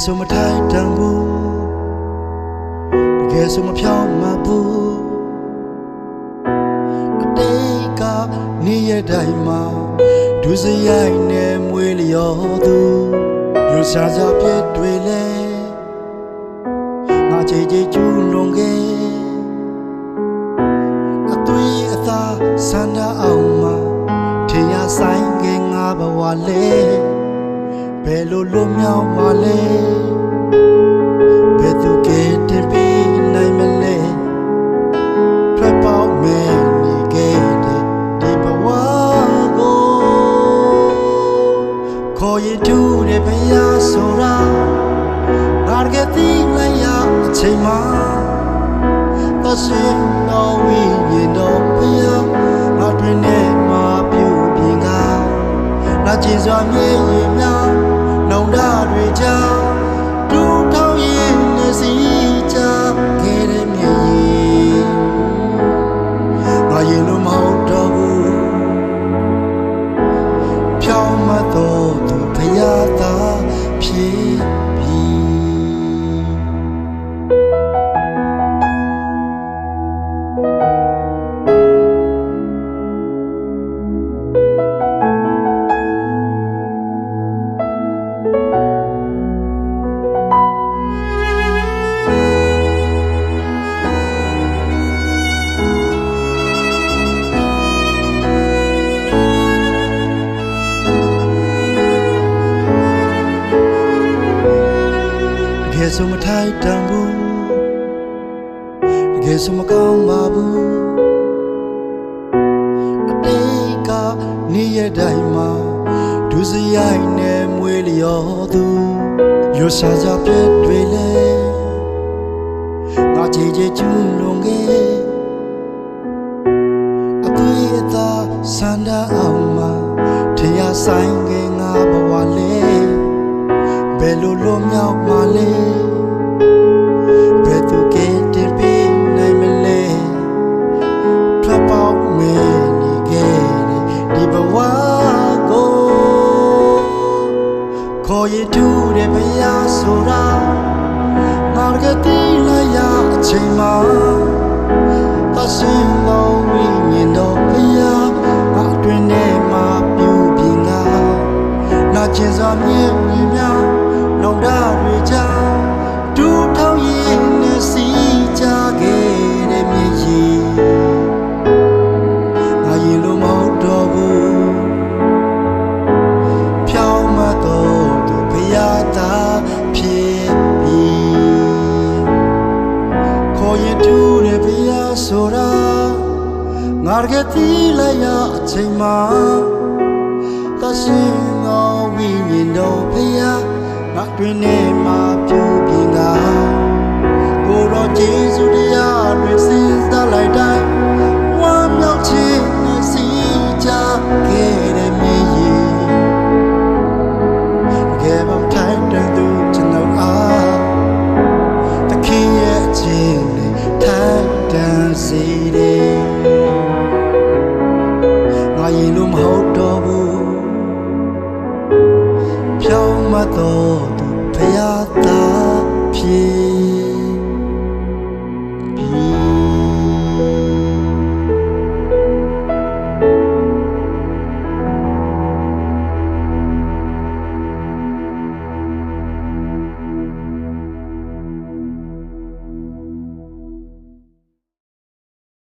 ဆိုမထိုက်တန်ဘူးတကယ်ဆိုမဖြောင်းမဘူးအတိတ်ကနေရတိုင်းမှာဒုစရိုက်နဲ့မွေးလျော်သူယူဆကြပြည့်တွေလဲငါကြည်ကြည်ကျူးလွန်ခဲ့အသွေးအသားဆန္ဒအောင်မှာထင်ရဆိုင်ခဲ့ငါဘဝလဲဘယ်လိုလွတ်မြောက်မှလဲဘယ်သူကတင်ပေးနိုင်မလဲထွက်ပေါက်မဲ့နေခဲ့တဲ့ဒီဘဝကိုခေါ်ရင်တူတဲ့ဘုရားဆိုတာငါကတိလိုက်ရအချိန်မှာသရှင်တော်ဝိညာဉ်တော်ဘုရားငါတွင်နဲ့မှာပြုပြင်ကနာကျင်စွာမြေရင်များနောင်တတွေကြောင့်ဒူထောင်ရင်နေစီကြခဲ့တဲ့မြေကြီးငါရင်လို့မဟုတ်တော့ဘူးဖြောင်းမတော့သူဖရာသာဖြစ်ပြီတကယ်ဆိုမထိုက်တန်ဘူးတကယ်ဆိုမကောင်းပါဘူးအတိတ်ကနေရတိုင်းမှာဒုစရိုက်နဲ့မွေးလျော်သူယူဆကြပြည့်တွေလဲငါကြည်ကြည်ကျူးလွန်ခဲ့အသွေးအသားဆန္ဒအောင်မှာထင်ရဆိုင်ခဲ့ငါဘဝလဲဘယ်လိုလွတ်မြောက်မှလဲဘယ်သူကတင်ပေးနိုင်မလဲထွက်ပေါက်မဲ့နေခဲ့တဲ့ဒီဘဝကိုခေါ်ရင်တူတဲ့ဘုရားဆိုတာငါကတိလိုက်ရအချိန်မှာသရှင်တော်ဝိညာဉ်တော်ဘုရားငါအတွင်ထဲမှာပြုပြင်ငါနာကျင်စွာမြေဝင်များနောင်တတွေကြောင့်ဒူထောင်ရင်နေစီကြခဲ့တဲ့မြေကြီးငါရင်လို့မဟုတ်တော့ဘူးဖြောင်းမတော့သူဘုရားသာဖြစ်ပြီခေါ်ရင်တူတဲ့ဘုရားဆိုတာငါကတိလိုက်ရအချိန်မှာသရှင်တော်ဝိညာဉ်တော်ဘုရားငါတွင်နဲ့မှာပြုပြင်ကကိုတော်ကျေးဇူးတရားတွေစဉ်းစားလိုက်တိုင်းဝမ်းမြောက်ခြင်းနဲ့စီကြခဲ့တဲ့မြေကြီးကဲမထိုင်တဲ့သူကျွန်တော်အားတခင်ရဲ့ခြင်းနဲ့ထိုင်တန်စီတယ်ငါရင်လို့မဟုတ်တော့ဘူးဖြောင်းမတော့သူဘုရားသာဖြစ်